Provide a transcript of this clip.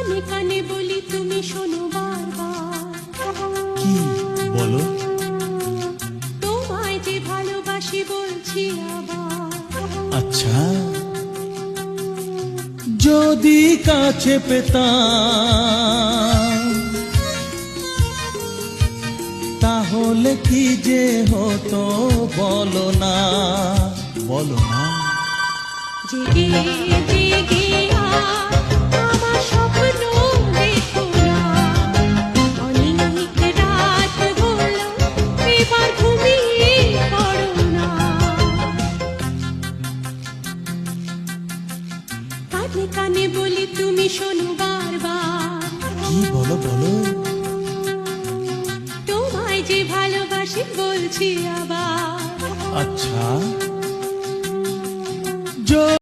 কানে কানে বলি তুমি শোনো বারবার, কি বলো? তোমায় যে ভালোবাসি বলছি আবার। আচ্ছা, যদি কাছে পেতাম তাহলে কি যে হতো বলো না, বলো না। জেগে জেগে আর আমার স্বপ্ন দেখো না, অনেক রাত হলো এবার ঘুমিয়ে পড়ো না। কানে কানে বলি তুমি শোনো বারবার, কি বলো বলো? তোমায় যে ভালোবাসি বলছি আবার। আচ্ছা,